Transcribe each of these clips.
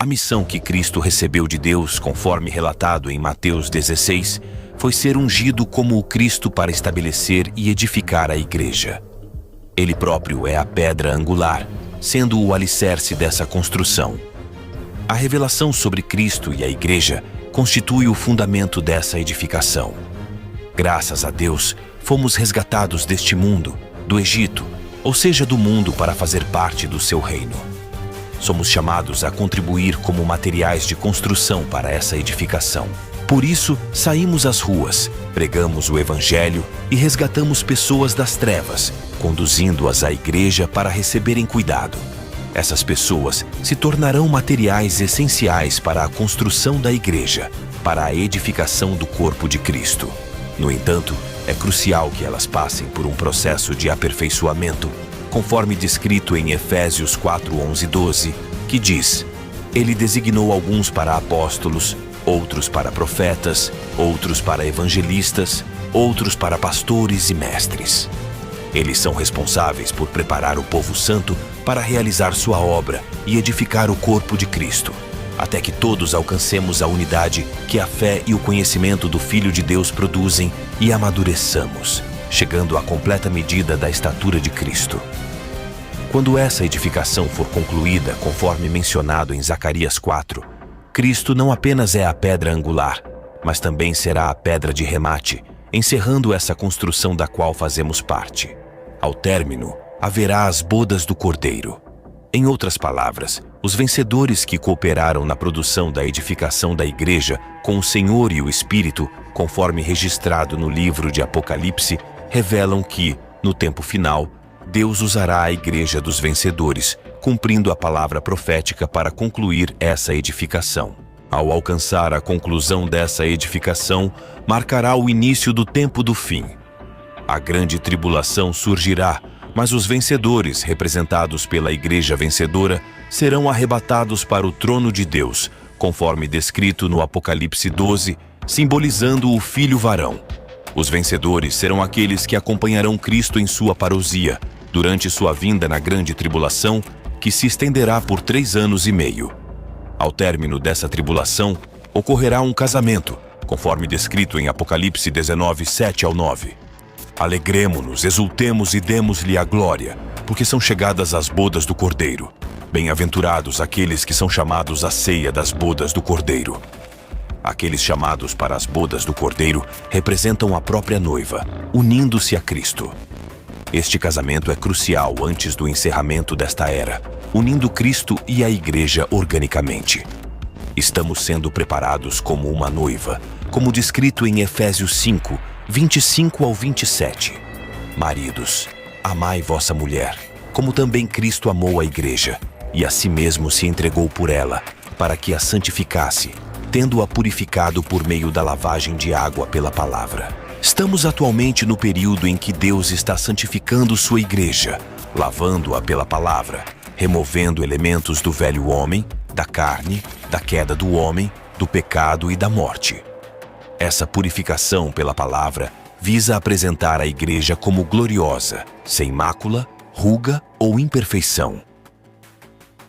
A missão que Cristo recebeu de Deus, conforme relatado em Mateus 16, foi ser ungido como o Cristo para estabelecer e edificar a igreja. Ele próprio é a pedra angular, sendo o alicerce dessa construção. A revelação sobre Cristo e a igreja constitui o fundamento dessa edificação. Graças a Deus, fomos resgatados deste mundo, do Egito, ou seja, do mundo, para fazer parte do seu reino. Somos chamados a contribuir como materiais de construção para essa edificação. Por isso, saímos às ruas, pregamos o Evangelho e resgatamos pessoas das trevas, conduzindo-as à igreja para receberem cuidado. Essas pessoas se tornarão materiais essenciais para a construção da igreja, para a edificação do corpo de Cristo. No entanto, é crucial que elas passem por um processo de aperfeiçoamento, conforme descrito em Efésios 4:11-12, que diz: Ele designou alguns para apóstolos, outros para profetas, outros para evangelistas, outros para pastores e mestres. Eles são responsáveis por preparar o povo santo para realizar sua obra e edificar o corpo de Cristo, até que todos alcancemos a unidade que a fé e o conhecimento do Filho de Deus produzem e amadureçamos, chegando à completa medida da estatura de Cristo. Quando essa edificação for concluída, conforme mencionado em Zacarias 4, Cristo não apenas é a pedra angular, mas também será a pedra de remate, encerrando essa construção da qual fazemos parte. Ao término, haverá as bodas do Cordeiro. Em outras palavras, os vencedores que cooperaram na produção da edificação da igreja com o Senhor e o Espírito, conforme registrado no livro de Apocalipse, revelam que, no tempo final, Deus usará a igreja dos vencedores, cumprindo a palavra profética para concluir essa edificação. Ao alcançar a conclusão dessa edificação, marcará o início do tempo do fim. A grande tribulação surgirá, mas os vencedores, representados pela igreja vencedora, serão arrebatados para o trono de Deus, conforme descrito no Apocalipse 12, simbolizando o Filho varão. Os vencedores serão aqueles que acompanharão Cristo em sua parousia, durante sua vinda na grande tribulação, que se estenderá por 3 anos e meio. Ao término dessa tribulação, ocorrerá um casamento, conforme descrito em Apocalipse 19, 7-9. Alegremo-nos, exultemos e demos-lhe a glória, porque são chegadas as bodas do Cordeiro. Bem-aventurados aqueles que são chamados à ceia das bodas do Cordeiro. Aqueles chamados para as bodas do Cordeiro representam a própria noiva, unindo-se a Cristo. Este casamento é crucial antes do encerramento desta era, unindo Cristo e a igreja organicamente. Estamos sendo preparados como uma noiva, como descrito em Efésios 5, 25-27. Maridos, amai vossa mulher, como também Cristo amou a igreja, e a si mesmo se entregou por ela, para que a santificasse, tendo-a purificado por meio da lavagem de água pela palavra. Estamos atualmente no período em que Deus está santificando sua igreja, lavando-a pela palavra, removendo elementos do velho homem, da carne, da queda do homem, do pecado e da morte. Essa purificação pela palavra visa apresentar a igreja como gloriosa, sem mácula, ruga ou imperfeição.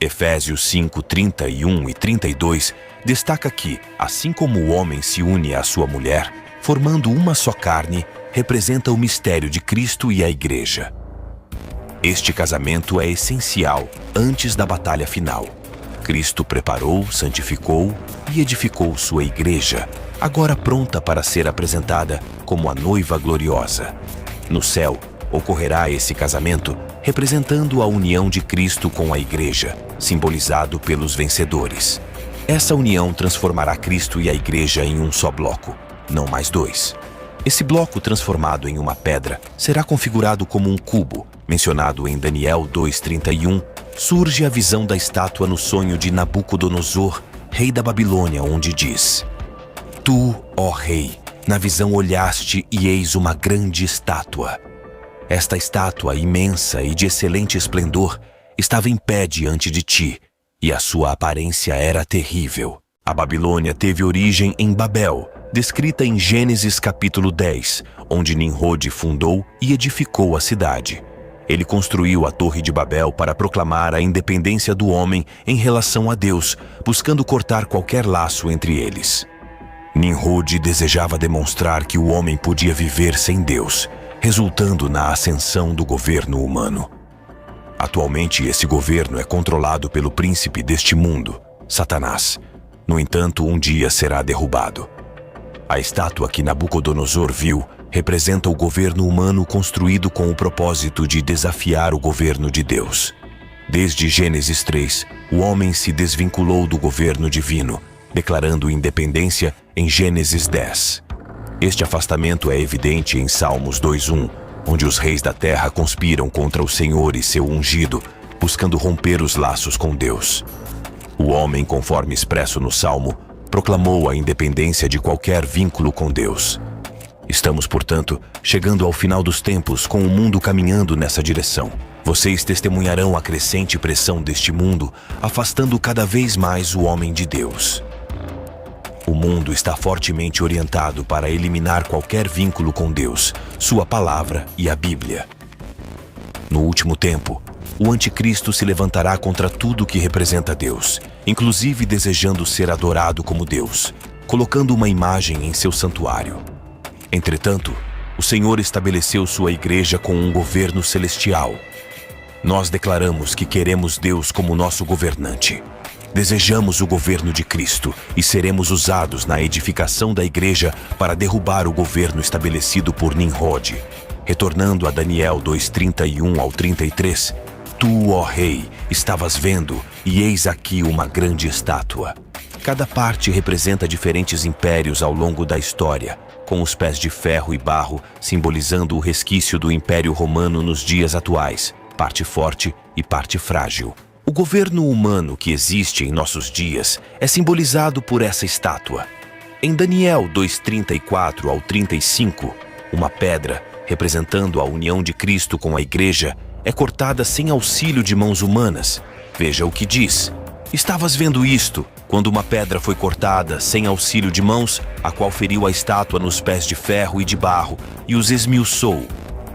Efésios 5, 31 e 32 destaca que, assim como o homem se une à sua mulher, formando uma só carne, representa o mistério de Cristo e a igreja. Este casamento é essencial antes da batalha final. Cristo preparou, santificou e edificou sua igreja, agora pronta para ser apresentada como a noiva gloriosa. No céu, ocorrerá esse casamento, representando a união de Cristo com a igreja, simbolizado pelos vencedores. Essa união transformará Cristo e a igreja em um só bloco, não mais 2. Esse bloco transformado em uma pedra será configurado como um cubo. Mencionado em Daniel 2:31, surge a visão da estátua no sonho de Nabucodonosor, rei da Babilônia, onde diz: Tu, ó rei, na visão olhaste e eis uma grande estátua. Esta estátua, imensa e de excelente esplendor, estava em pé diante de ti, e a sua aparência era terrível. A Babilônia teve origem em Babel, descrita em Gênesis capítulo 10, onde Nimrod fundou e edificou a cidade. Ele construiu a Torre de Babel para proclamar a independência do homem em relação a Deus, buscando cortar qualquer laço entre eles. Nimrod desejava demonstrar que o homem podia viver sem Deus, resultando na ascensão do governo humano. Atualmente, esse governo é controlado pelo príncipe deste mundo, Satanás. No entanto, um dia será derrubado. A estátua que Nabucodonosor viu representa o governo humano construído com o propósito de desafiar o governo de Deus. Desde Gênesis 3, o homem se desvinculou do governo divino, declarando independência em Gênesis 10. Este afastamento é evidente em Salmos 2:1, onde os reis da terra conspiram contra o Senhor e seu ungido, buscando romper os laços com Deus. O homem, conforme expresso no Salmo, proclamou a independência de qualquer vínculo com Deus. Estamos, portanto, chegando ao final dos tempos com o mundo caminhando nessa direção. Vocês testemunharão a crescente pressão deste mundo, afastando cada vez mais o homem de Deus. O mundo está fortemente orientado para eliminar qualquer vínculo com Deus, sua palavra e a Bíblia. No último tempo, o anticristo se levantará contra tudo que representa Deus, inclusive desejando ser adorado como Deus, colocando uma imagem em seu santuário. Entretanto, o Senhor estabeleceu sua igreja com um governo celestial. Nós declaramos que queremos Deus como nosso governante. Desejamos o governo de Cristo e seremos usados na edificação da igreja para derrubar o governo estabelecido por Nimrod. Retornando a Daniel 2:31 ao 33, Tu, ó rei, estavas vendo, e eis aqui uma grande estátua. Cada parte representa diferentes impérios ao longo da história, com os pés de ferro e barro simbolizando o resquício do Império Romano nos dias atuais, parte forte e parte frágil. O governo humano que existe em nossos dias é simbolizado por essa estátua. Em Daniel 2:34 ao 35, uma pedra, representando a união de Cristo com a igreja, é cortada sem auxílio de mãos humanas. Veja o que diz. Estavas vendo isto, quando uma pedra foi cortada sem auxílio de mãos, a qual feriu a estátua nos pés de ferro e de barro, e os esmiuçou.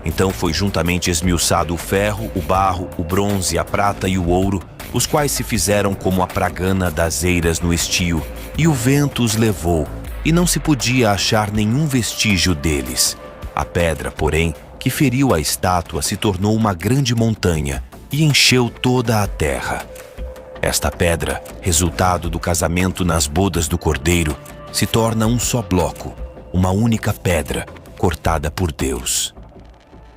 Então foi juntamente esmiuçado o ferro, o barro, o bronze, a prata e o ouro, os quais se fizeram como a pragana das eiras no estio, e o vento os levou, e não se podia achar nenhum vestígio deles. A pedra, porém, que feriu a estátua se tornou uma grande montanha e encheu toda a terra. Esta pedra, resultado do casamento nas bodas do Cordeiro, se torna um só bloco, uma única pedra, cortada por Deus.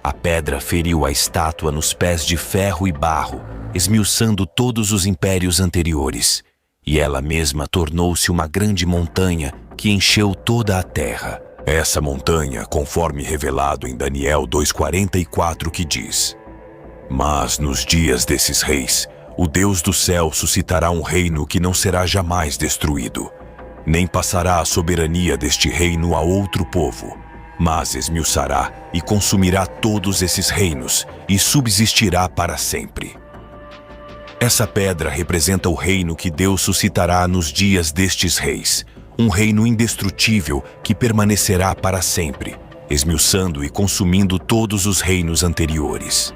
A pedra feriu a estátua nos pés de ferro e barro, esmiuçando todos os impérios anteriores, e ela mesma tornou-se uma grande montanha que encheu toda a terra. Essa montanha, conforme revelado em Daniel 2:44, que diz: Mas nos dias desses reis, o Deus do céu suscitará um reino que não será jamais destruído, nem passará a soberania deste reino a outro povo, mas esmiuçará e consumirá todos esses reinos e subsistirá para sempre. Essa pedra representa o reino que Deus suscitará nos dias destes reis, um reino indestrutível que permanecerá para sempre, esmiuçando e consumindo todos os reinos anteriores.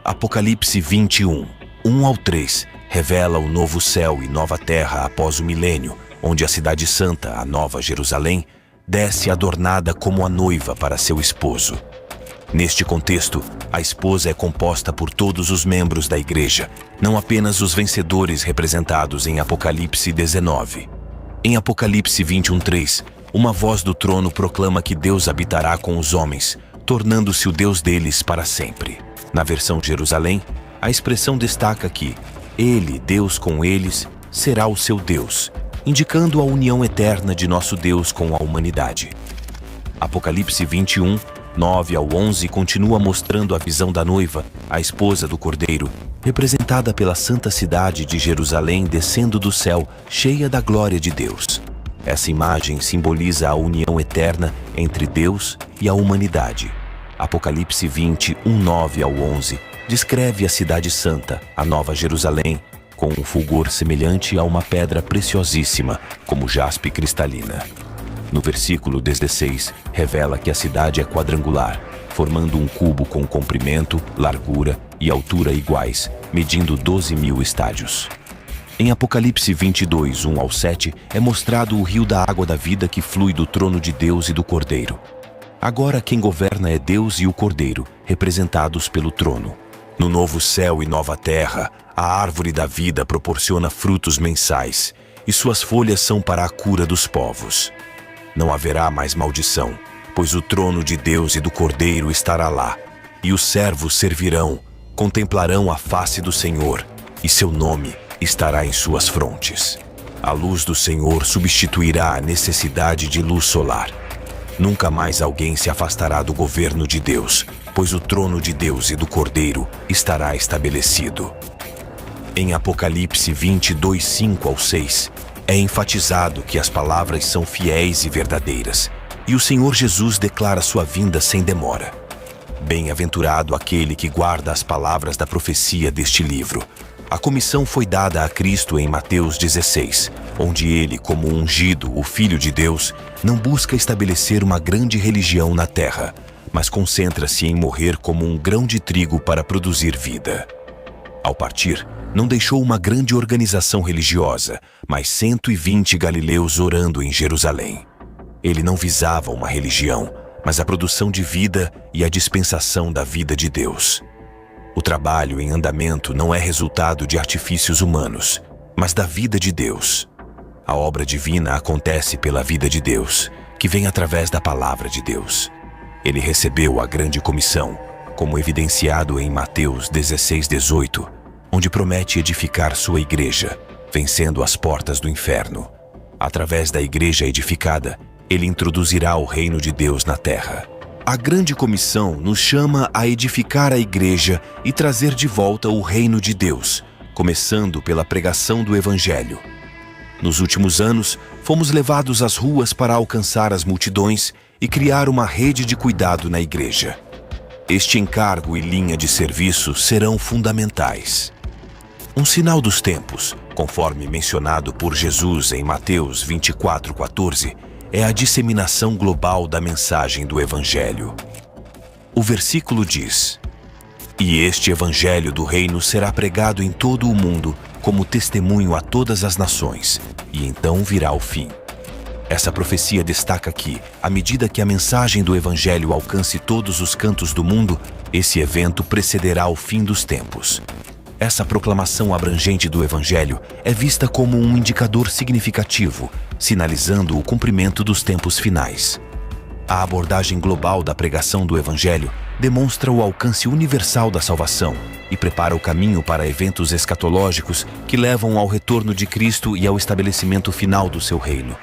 Apocalipse 21, 1 ao 3, revela o novo céu e nova terra após o milênio, onde a cidade santa, a Nova Jerusalém, desce adornada como a noiva para seu esposo. Neste contexto, a esposa é composta por todos os membros da igreja, não apenas os vencedores representados em Apocalipse 19. Em Apocalipse 21:3, uma voz do trono proclama que Deus habitará com os homens, tornando-se o Deus deles para sempre. Na versão Jerusalém, a expressão destaca que Ele, Deus com eles, será o seu Deus, indicando a união eterna de nosso Deus com a humanidade. Apocalipse 21, 9 ao 11 continua mostrando a visão da noiva, a esposa do Cordeiro, representada pela santa cidade de Jerusalém descendo do céu, cheia da glória de Deus. Essa imagem simboliza a união eterna entre Deus e a humanidade. Apocalipse 20, 9 ao 11, descreve a cidade santa, a Nova Jerusalém, com um fulgor semelhante a uma pedra preciosíssima, como jaspe cristalina. No versículo 16, revela que a cidade é quadrangular, formando um cubo com comprimento, largura e altura iguais, medindo 12.000 estádios. Em Apocalipse 22, 1 ao 7, é mostrado o rio da água da vida que flui do trono de Deus e do Cordeiro. Agora quem governa é Deus e o Cordeiro, representados pelo trono. No novo céu e nova terra, a árvore da vida proporciona frutos mensais, e suas folhas são para a cura dos povos. Não haverá mais maldição, pois o trono de Deus e do Cordeiro estará lá, e os servos servirão, contemplarão a face do Senhor, e seu nome estará em suas frontes. A luz do Senhor substituirá a necessidade de luz solar. Nunca mais alguém se afastará do governo de Deus, pois o trono de Deus e do Cordeiro estará estabelecido. Em Apocalipse 22, 5 ao 6, é enfatizado que as palavras são fiéis e verdadeiras, e o Senhor Jesus declara sua vinda sem demora. Bem-aventurado aquele que guarda as palavras da profecia deste livro. A comissão foi dada a Cristo em Mateus 16, onde ele, como ungido, o Filho de Deus, não busca estabelecer uma grande religião na terra, mas concentra-se em morrer como um grão de trigo para produzir vida. Ao partir, não deixou uma grande organização religiosa, mas 120 galileus orando em Jerusalém. Ele não visava uma religião, mas a produção de vida e a dispensação da vida de Deus. O trabalho em andamento não é resultado de artifícios humanos, mas da vida de Deus. A obra divina acontece pela vida de Deus, que vem através da palavra de Deus. Ele recebeu a grande comissão, como evidenciado em Mateus 16, 18, onde promete edificar sua igreja, vencendo as portas do inferno. Através da igreja edificada, ele introduzirá o reino de Deus na terra. A grande comissão nos chama a edificar a igreja e trazer de volta o reino de Deus, começando pela pregação do Evangelho. Nos últimos anos, fomos levados às ruas para alcançar as multidões e criar uma rede de cuidado na igreja. Este encargo e linha de serviço serão fundamentais. Um sinal dos tempos, conforme mencionado por Jesus em Mateus 24:14, é a disseminação global da mensagem do Evangelho. O versículo diz: "E este Evangelho do reino será pregado em todo o mundo como testemunho a todas as nações, e então virá o fim." Essa profecia destaca que, à medida que a mensagem do Evangelho alcance todos os cantos do mundo, esse evento precederá o fim dos tempos. Essa proclamação abrangente do Evangelho é vista como um indicador significativo, sinalizando o cumprimento dos tempos finais. A abordagem global da pregação do Evangelho demonstra o alcance universal da salvação e prepara o caminho para eventos escatológicos que levam ao retorno de Cristo e ao estabelecimento final do seu reino,